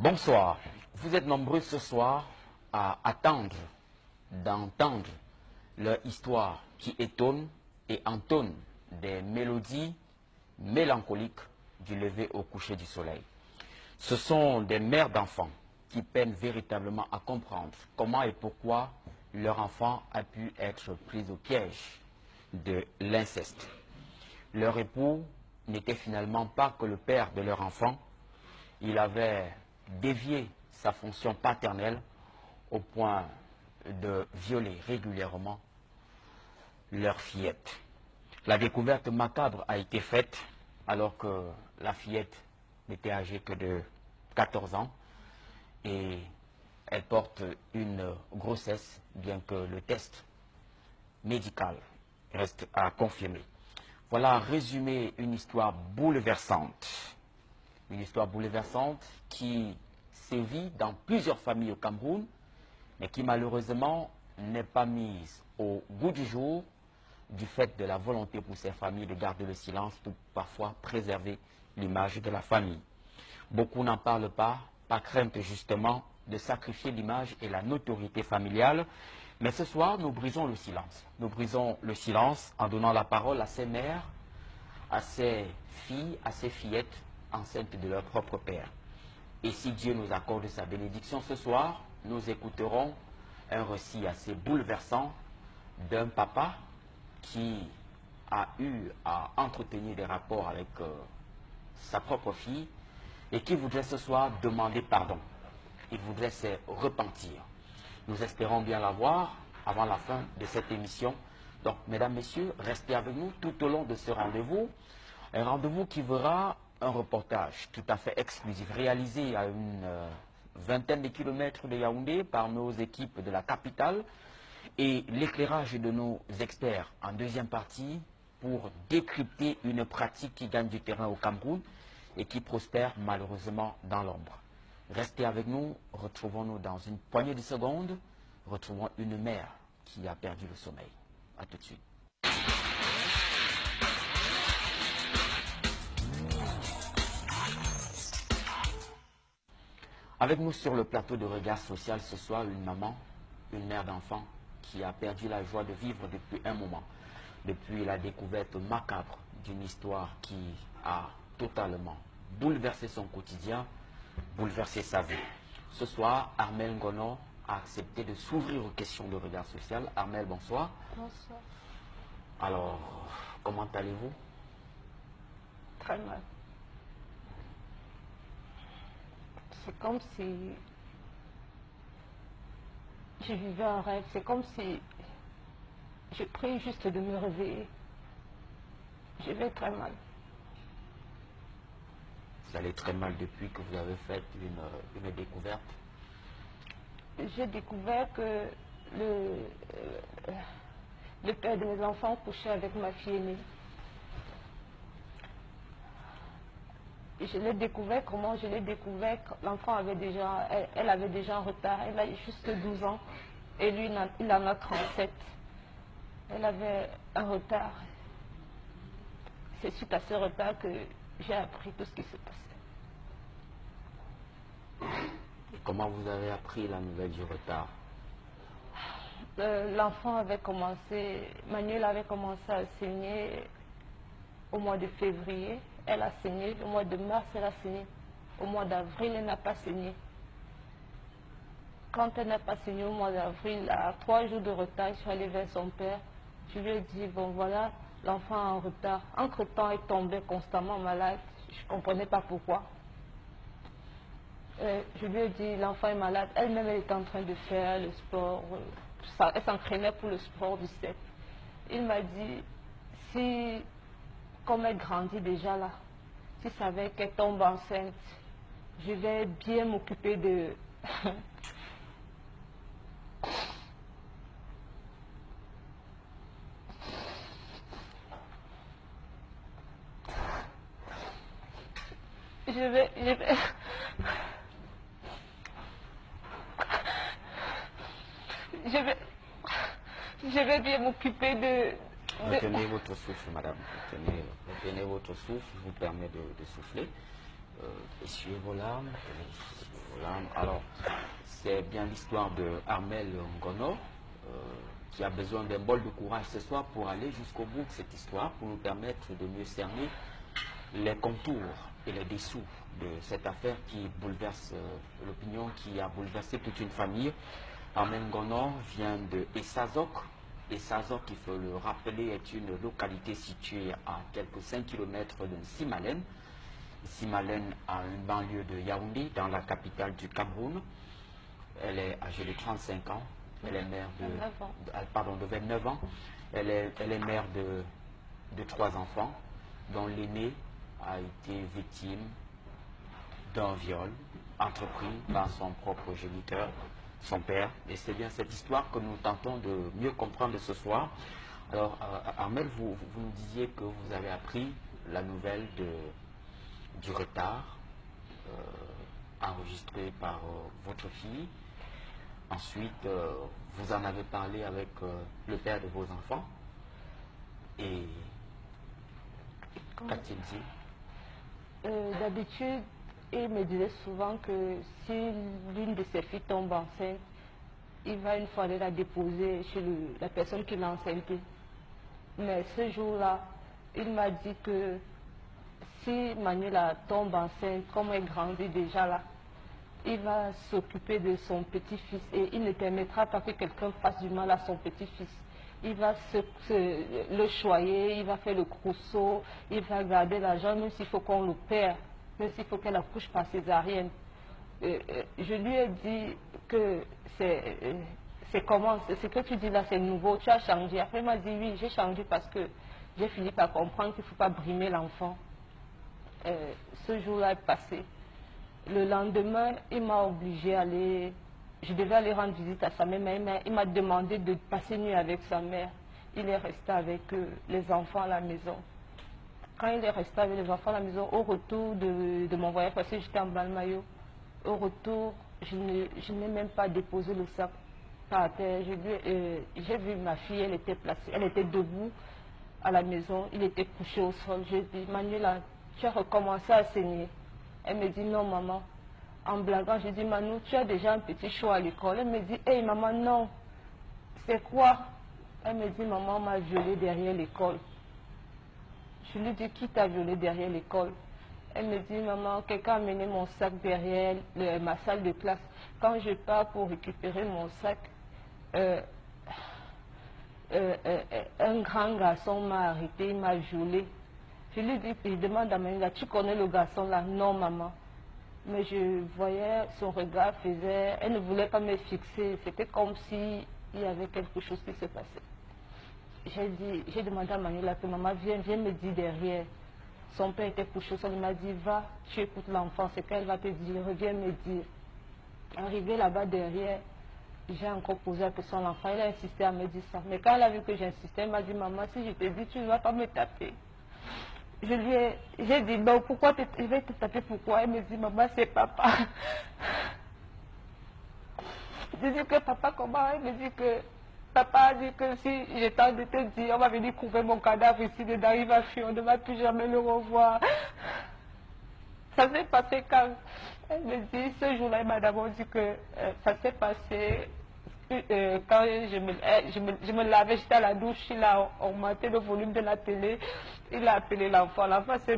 Bonsoir. Vous êtes nombreux ce soir à attendre d'entendre leur histoire qui étonne et entonne des mélodies mélancoliques du lever au coucher du soleil. Ce sont des mères d'enfants qui peinent véritablement à comprendre comment et pourquoi leur enfant a pu être pris au piège de l'inceste. Leur époux n'était finalement pas que le père de leur enfant. Il avait dévié sa fonction paternelle au point de violer régulièrement leur fillette. La découverte macabre a été faite alors que la fillette n'était âgée que de 14 ans et elle porte une grossesse, bien que le test médical reste à confirmer. Voilà résumé une histoire bouleversante. Une histoire bouleversante qui sévit dans plusieurs familles au Cameroun, mais qui malheureusement n'est pas mise au goût du jour du fait de la volonté pour ces familles de garder le silence pour parfois préserver l'image de la famille. Beaucoup n'en parlent pas, par crainte justement de sacrifier l'image et la notoriété familiale. Mais ce soir, nous brisons le silence. Nous brisons le silence en donnant la parole à ces mères, à ces filles, à ces fillettes enceintes de leur propre père. Et si Dieu nous accorde sa bénédiction ce soir, nous écouterons un récit assez bouleversant d'un papa qui a eu à entretenir des rapports avec sa propre fille et qui voudrait ce soir demander pardon. Il voudrait se repentir. Nous espérons bien l'avoir avant la fin de cette émission. Donc, mesdames, messieurs, restez avec nous tout au long de ce rendez-vous. Un rendez-vous qui verra un reportage tout à fait exclusif réalisé à une vingtaine de kilomètres de Yaoundé par nos équipes de la capitale et l'éclairage de nos experts en deuxième partie pour décrypter une pratique qui gagne du terrain au Cameroun et qui prospère malheureusement dans l'ombre. Restez avec nous, retrouvons-nous dans une poignée de secondes, retrouvons une mère qui a perdu le sommeil. A tout de suite. Avec nous sur le plateau de Regard Social ce soir, une maman, une mère d'enfant qui a perdu la joie de vivre depuis un moment, depuis la découverte macabre d'une histoire qui a totalement bouleversé son quotidien, bouleversé sa vie. Ce soir, Armelle Ngono a accepté de s'ouvrir aux questions de Regard Social. Armelle, bonsoir. Bonsoir. Alors, comment allez-vous? Très mal. C'est comme si je vivais un rêve. C'est comme si je prie juste de me réveiller. Je vais très mal. Vous allez très mal depuis que vous avez fait une découverte. J'ai découvert que le père de mes enfants couchait avec ma fille aînée. Je l'ai découvert comment? Je l'ai découvert quand l'enfant avait déjà, elle avait déjà un retard. Elle a juste 12 ans et lui, il en a 37. Elle avait un retard. C'est suite à ce retard que j'ai appris tout ce qui se passait. Et comment vous avez appris la nouvelle du retard? L'enfant avait commencé, Manuel avait commencé à saigner au mois de février. Elle a saigné. Au mois de mars, elle a saigné. Au mois d'avril, elle n'a pas saigné. Quand elle n'a pas saigné au mois d'avril, à 3 jours de retard, je suis allée vers son père. Je lui ai dit, bon voilà, l'enfant est en retard. Entre-temps, elle tombait constamment malade. Je ne comprenais pas pourquoi. Je lui ai dit, l'enfant est malade. Elle-même, elle était en train de faire le sport. Elle s'entraînait pour le sport du 7. Il m'a dit, si, comme elle grandit déjà là, si ça savait qu'elle tombe enceinte, je vais bien m'occuper de... je vais bien m'occuper de... Retenez votre souffle, madame. Retenez votre souffle, je vous permets de souffler. Essuyez vos larmes. Essuyez vos larmes. Alors, c'est bien l'histoire de Armel Ngono, qui a besoin d'un bol de courage ce soir pour aller jusqu'au bout de cette histoire, pour nous permettre de mieux cerner les contours et les dessous de cette affaire qui bouleverse l'opinion, qui a bouleversé toute une famille. Armel Ngono vient de Essazok. Essazok, il faut le rappeler, est une localité située à quelques 5 km de Simalène. Simalène a une banlieue de Yaoundé, dans la capitale du Cameroun. Elle est âgée de 35 ans. Elle est mère de 29 ans. Elle est mère de 3 enfants, dont l'aîné a été victime d'un viol entrepris par son propre géniteur, son père. Et c'est bien cette histoire que nous tentons de mieux comprendre ce soir. Alors, Armel, vous nous disiez que vous avez appris la nouvelle du retard enregistré par votre fille. Ensuite, vous en avez parlé avec le père de vos enfants. Et qu'a-t-il dit? D'habitude, il me disait souvent que si l'une de ses filles tombe enceinte, il va une fois aller la déposer chez la personne qui l'a enceintée. Mais ce jour-là, il m'a dit que si Manuela tombe enceinte, comme elle grandit déjà là, il va s'occuper de son petit-fils et il ne permettra pas que quelqu'un fasse du mal à son petit-fils. Il va le choyer, il va faire le trousseau, il va garder l'argent, même s'il faut qu'on le perd, même s'il faut qu'elle accouche par césarienne. Je lui ai dit que c'est comment, ce que tu dis là, c'est nouveau, tu as changé. Après, il m'a dit oui, j'ai changé parce que j'ai fini par comprendre qu'il ne faut pas brimer l'enfant. Ce jour-là est passé. Le lendemain, il m'a obligé à aller, je devais aller rendre visite à sa mère, mais il m'a demandé de passer nuit avec sa mère. Il est resté avec les enfants à la maison. Quand il est resté avec les enfants à la maison, au retour de mon voyage, parce que j'étais en Balmayo, au retour, je n'ai même pas déposé le sac par terre. J'ai vu ma fille, elle était placée, elle était debout à la maison, il était couché au sol. J'ai dit, Manuela, tu as recommencé à saigner. Elle me dit, non maman. En blaguant, j'ai dit, Manu, tu as déjà un petit choix à l'école. Elle me dit, hey maman, non. C'est quoi? Elle me dit, maman m'a violée derrière l'école. Je lui dis, qui t'a violée derrière l'école? Elle me dit, maman, quelqu'un a mené mon sac derrière ma salle de classe. Quand je pars pour récupérer mon sac, un grand garçon m'a arrêté, il m'a violée. Je lui dis, je demande à Manuela, tu connais le garçon là? Non, maman. Mais je voyais son regard faisait, elle ne voulait pas me fixer. C'était comme si il y avait quelque chose qui se passait. J'ai demandé à Manuela que maman viens me dire derrière. Son père était couché au sol, il m'a dit, va, tu écoutes l'enfant, c'est qu'elle va te dire, reviens me dire. Arrivé là-bas derrière, j'ai encore posé la question à l'enfant, il a insisté à me dire ça. Mais quand elle a vu que j'insistais, elle m'a dit, maman, si je te dis, tu ne vas pas me taper. J'ai dit, non, pourquoi je vais te taper, pourquoi? Elle me dit, maman, c'est papa. Je dis que papa, comment? Elle me dit que papa a dit que si j'étais de te dire, on va venir couvrir mon cadavre ici dedans, il va fuir, on ne va plus jamais le revoir. Ça s'est passé quand? Elle me dit, ce jour-là, elle m'a d'abord dit que ça s'est passé quand je me lavais, j'étais à la douche, il a augmenté le volume de la télé, il a appelé l'enfant, l'enfant s'est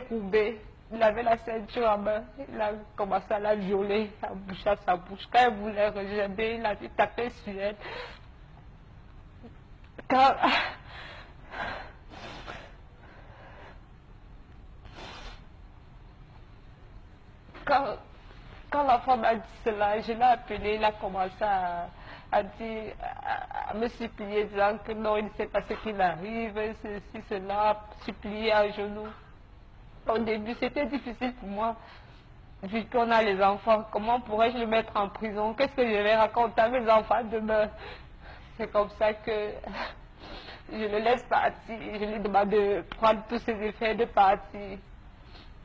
courbé, il avait la ceinture en main, il a commencé à la violer, à boucher sa bouche. Quand elle voulait regerber, il a tapé sur elle. Quand l'enfant m'a dit cela, je l'ai appelé, il a commencé à me supplier, disant que non, il ne sait pas ce qu'il arrive, ceci, cela, supplier à genoux. Au début, c'était difficile pour moi, vu qu'on a les enfants. Comment pourrais-je le mettre en prison? Qu'est-ce que je vais raconter à mes enfants demain? C'est comme ça que je le laisse partir. Je lui demande de prendre tous ses effets, de partir.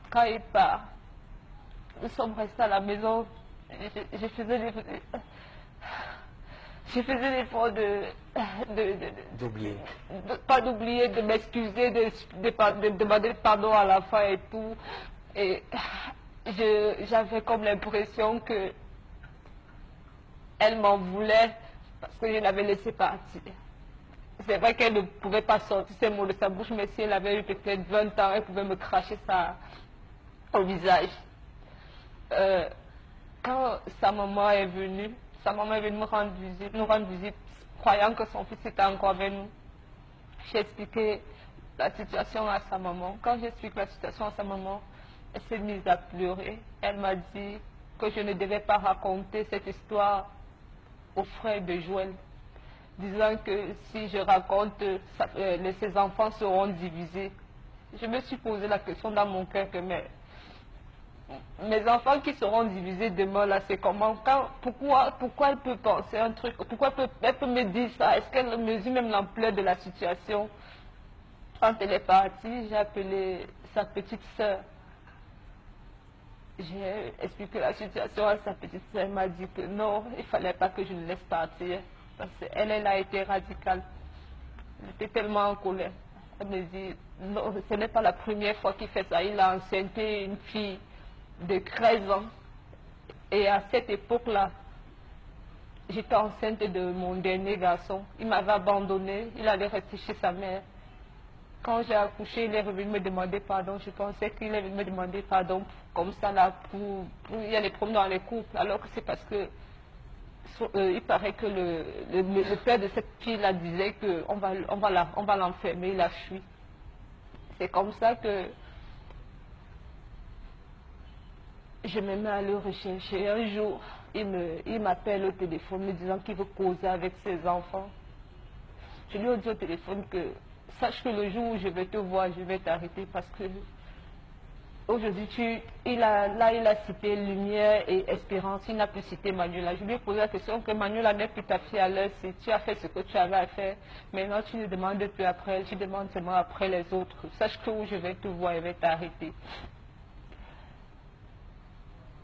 Quand il part, nous sommes restés à la maison. Je faisais l'effort d'oublier. Pas d'oublier, de m'excuser, de demander pardon à l'enfant et tout. Et j'avais comme l'impression que elle m'en voulait parce que je l'avais laissé partir. C'est vrai qu'elle ne pouvait pas sortir ces mots de sa bouche, mais si elle avait eu peut-être 20 ans, elle pouvait me cracher ça au visage. Quand sa maman est venue nous rendre visite, croyant que son fils était encore avec nous. J'ai expliqué la situation à sa maman. Quand j'explique la situation à sa maman, elle s'est mise à pleurer. Elle m'a dit que je ne devais pas raconter cette histoire aux frères de Joël, disant que si je raconte, ses enfants seront divisés. Je me suis posé la question dans mon cœur que mes enfants qui seront divisés demain, là, c'est comment? Pourquoi elle peut penser un truc? Pourquoi elle peut me dire ça? Est-ce qu'elle mesure même l'ampleur de la situation? Quand elle est partie, j'ai appelé sa petite sœur. J'ai expliqué la situation à sa petite sœur. Elle m'a dit que non, il ne fallait pas que je le laisse partir. Parce qu'elle a été radicale. Elle était tellement en colère. Elle me dit, non, ce n'est pas la première fois qu'il fait ça. Il a enceinté une fille de 13 ans. Et à cette époque-là, j'étais enceinte de mon dernier garçon. Il m'avait abandonnée. Il allait rester chez sa mère. Quand j'ai accouché, il est revenu me demander pardon. Je pensais qu'il est venu me demander pardon comme ça là pour y aller problèmes dans les couples. Alors que c'est parce que il paraît que le père de cette fille-là disait qu'on va l'enfermer. Il a fui. C'est comme ça que je me mets à le rechercher. Un jour, il m'appelle au téléphone me disant qu'il veut causer avec ses enfants. Je lui ai dit au téléphone que sache que le jour où je vais te voir, je vais t'arrêter parce que aujourd'hui, il a cité Lumière et Espérance, il n'a plus cité Manuela. Je lui ai posé la question que Manuela n'est plus ta fille à l'heure, si tu as fait ce que tu avais à faire. Maintenant, tu ne demandes plus après elle, tu demandes seulement après les autres. Sache que où je vais te voir, je vais t'arrêter.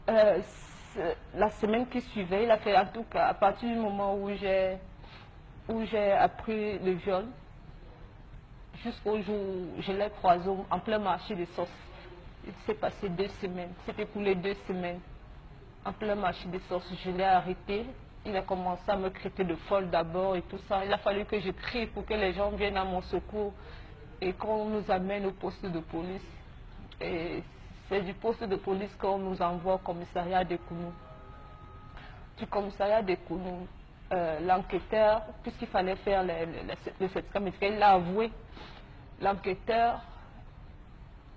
La semaine qui suivait, il a fait en tout cas, à partir du moment où j'ai appris le viol, jusqu'au jour où je l'ai croisé en plein marché des sauces. Il s'est passé 2 semaines. C'était pour les 2 semaines. En plein marché des sauces, je l'ai arrêté. Il a commencé à me traiter de folle d'abord et tout ça. Il a fallu que je crie pour que les gens viennent à mon secours et qu'on nous amène au poste de police. Et c'est du poste de police qu'on nous envoie au commissariat de Kounou. Du commissariat de Kounou, l'enquêteur, puisqu'il fallait faire le certificat médical, il l'a avoué. L'enquêteur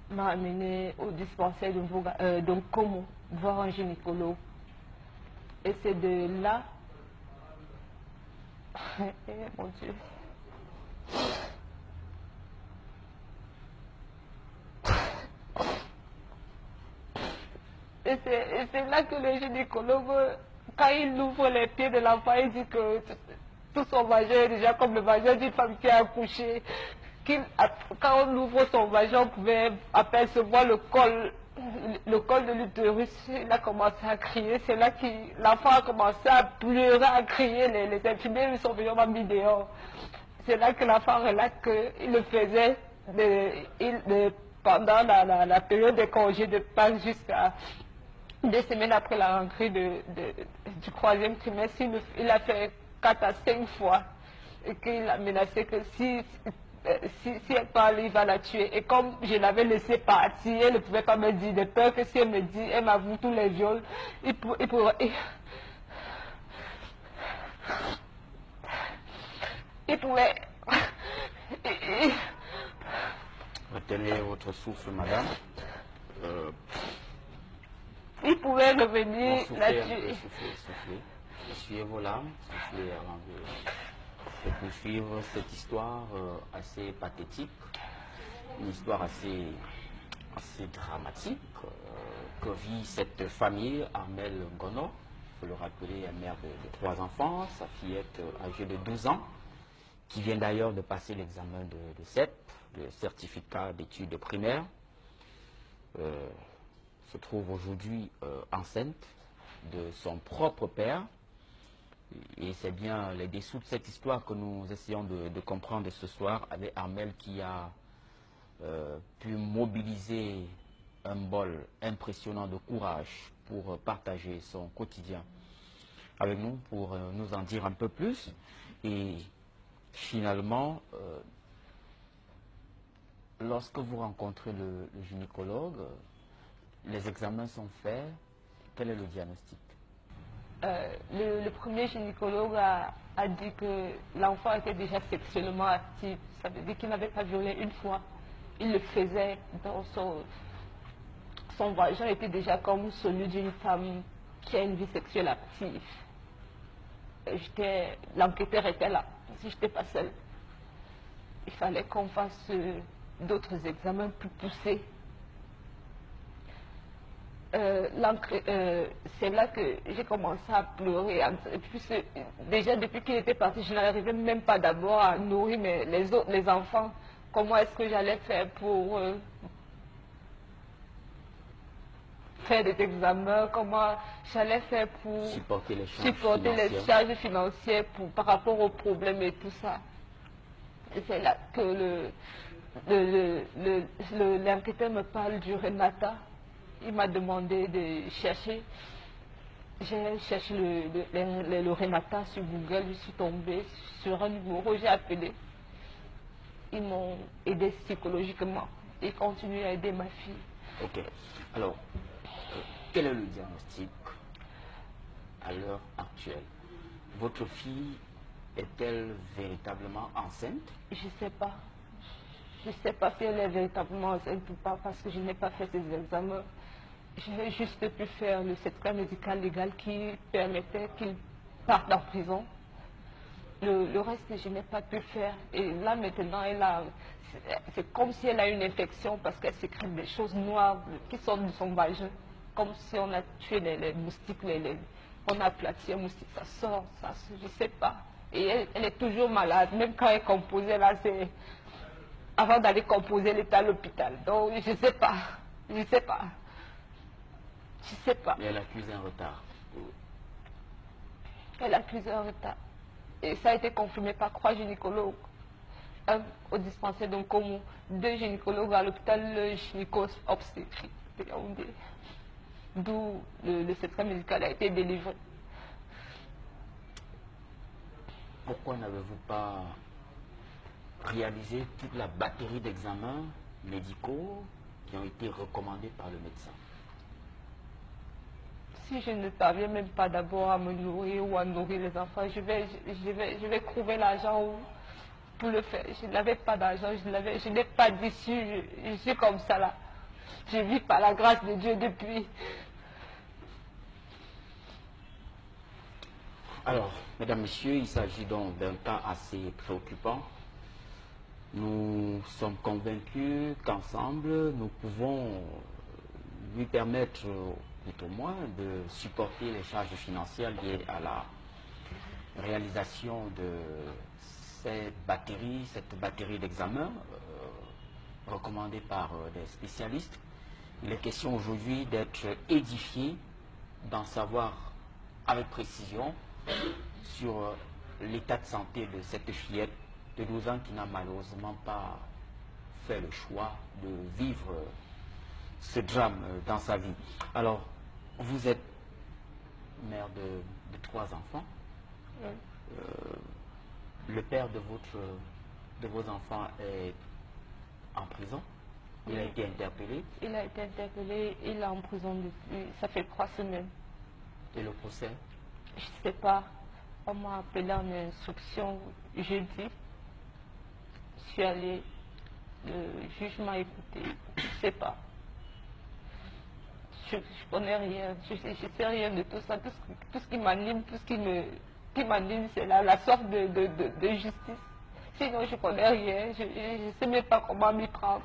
m'a amené au dispensaire de Como, voir un gynécologue. Et c'est de là, mon Dieu, et c'est là que le gynécologue, quand il ouvre les pieds de l'enfant, il dit que tout son vagin est déjà comme le vagin d'une femme qui a accouché. Quand on ouvre son vagin, on pouvait apercevoir le col de l'utérus. Il a commencé à crier. C'est là que l'enfant a commencé à pleurer, à crier. Les infirmiers lui sont venus, on m'a mis dehors. C'est là que l'enfant relate qu'il le faisait pendant la période des congés de Pâques jusqu'à 2 semaines après la rentrée du 3e trimestre. Il a fait 4 à 5 fois. Et qu'il a menacé que si elle parle, il va la tuer. Et comme je l'avais laissé partir, elle ne pouvait pas me dire, de peur que si elle me dit, elle m'avoue tous les viols, il pourrait... Retenez votre souffle, madame. Il pouvait revenir la Soufflez, tuer. soufflez. Essuyez vos larmes, soufflez avant de poursuivre cette histoire assez pathétique, une histoire assez dramatique que vit cette famille. Armelle Ngono, il faut le rappeler, mère de 3 enfants, sa fillette âgée de 12 ans, qui vient d'ailleurs de passer l'examen de CEP, le certificat d'études primaires, se trouve aujourd'hui enceinte de son propre père. Et c'est bien les dessous de cette histoire que nous essayons de comprendre ce soir avec Armelle, qui a pu mobiliser un bol impressionnant de courage pour partager son quotidien avec nous, pour nous en dire un peu plus. Et finalement, lorsque vous rencontrez le gynécologue, les examens sont faits, quel est le diagnostic? Le premier gynécologue a dit que l'enfant était déjà sexuellement actif. Ça veut dire qu'il n'avait pas violé une fois. Il le faisait dans son vagin était déjà comme celui d'une femme qui a une vie sexuelle active. L'enquêteur était là, si je n'étais pas seule. Il fallait qu'on fasse d'autres examens plus poussés. C'est là que j'ai commencé à pleurer. Déjà, depuis qu'il était parti, je n'arrivais même pas d'abord à nourrir les enfants. Comment est-ce que j'allais faire pour faire des examens? Comment j'allais faire pour supporter les charges financières par rapport aux problèmes et tout ça? C'est là que l'enquêteur me parle du Renata. Il m'a demandé de chercher. J'ai cherché le Renata sur Google, je suis tombée sur un numéro, j'ai appelé. Ils m'ont aidé psychologiquement. Ils continuent à aider ma fille. Ok. Alors, quel est le diagnostic à l'heure actuelle? Votre fille est-elle véritablement enceinte? Je ne sais pas. Je ne sais pas si elle est véritablement enceinte ou pas parce que je n'ai pas fait ces examens. J'ai juste pu faire le certificat médical légal qui permettait qu'il parte en prison. Le reste, je n'ai pas pu faire. Et là, maintenant, c'est comme si elle a une infection parce qu'elle sécrète des choses noires qui sortent de son vagin. Comme si on a tué les moustiques, on a aplati un moustique, ça sort, je ne sais pas. Et elle est toujours malade, même quand elle composait là, c'est... Avant d'aller composer, elle était à l'hôpital. Donc, je ne sais pas. Je ne sais pas. Je ne sais pas. Et elle accuse un retard. Elle accuse un retard. Et ça a été confirmé par 3 gynécologues. Un au dispensaire de Nkomo, 2 gynécologues à l'hôpital, le gynéco-obstétrique de Yaoundé. D'où le certificat médical a été délivré. Pourquoi n'avez-vous pas réalisé toute la batterie d'examens médicaux qui ont été recommandés par le médecin? Si je ne parviens même pas d'abord à me nourrir ou à nourrir les enfants, je vais trouver l'argent pour le faire. Je n'avais pas d'argent, je n'ai pas d'issue, je suis comme ça là. Je vis par la grâce de Dieu depuis. Alors, mesdames, messieurs, il s'agit donc d'un cas assez préoccupant. Nous sommes convaincus qu'ensemble, nous pouvons lui permettre, tout au moins, de supporter les charges financières liées à la réalisation de cette batterie d'examens recommandée par des spécialistes. Il est question aujourd'hui d'être édifié, d'en savoir avec précision sur l'état de santé de cette fillette de 12 ans qui n'a malheureusement pas fait le choix de vivre ce drame dans sa vie. Alors, vous êtes mère de 3 enfants. Le père de vos enfants est en prison. Il a été interpellé. Il a été interpellé, il est en prison depuis, ça fait 3 semaines. Et le procès? Je ne sais pas. On m'a appelé en instruction jeudi. Je suis allée, le juge m'a écouté. Je ne sais pas. Je ne connais rien. Je ne sais rien de tout ça. Tout ce qui m'anime, qui m'anime, c'est la sorte de justice. Sinon, je ne connais rien. Je ne sais même pas comment m'y prendre.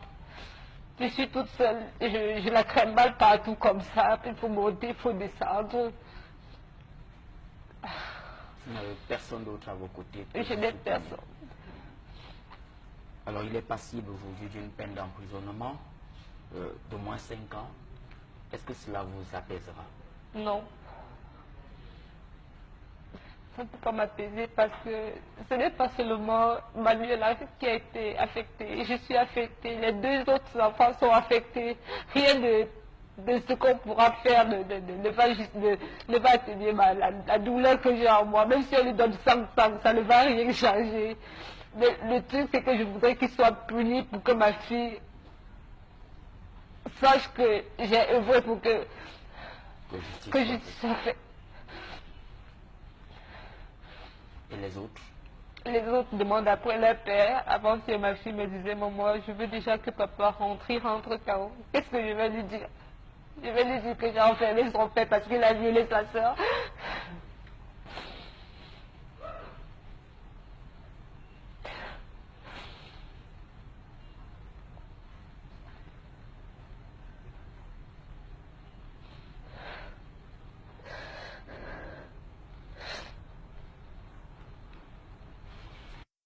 Je suis toute seule. Je la crème mal partout comme ça. Il faut monter, il faut descendre. Vous n'avez personne d'autre à vos côtés? Je n'ai personne. Alors, il est passible aujourd'hui d'une peine d'emprisonnement d'au moins 5 ans. Est-ce que cela vous apaisera? Non. ça ne peut pas m'apaiser parce que ce n'est pas seulement Manuela qui a été affectée, je suis affectée, les deux autres enfants sont affectés. Rien de ce qu'on pourra faire ne va atténuer la douleur que j'ai en moi. Même si on lui donne 5 ça ne va rien changer. Mais le truc, c'est que je voudrais qu'il soit puni pour que ma fille sache que j'ai œuvré pour que justice soit faite. Et les autres? Les autres demandent après leur père. Avant que ma fille me disait, maman, je veux déjà que papa rentre, il rentre quand? Qu'est-ce que je vais lui dire? Je vais lui dire que j'ai enfermé son père parce qu'il a violé sa soeur.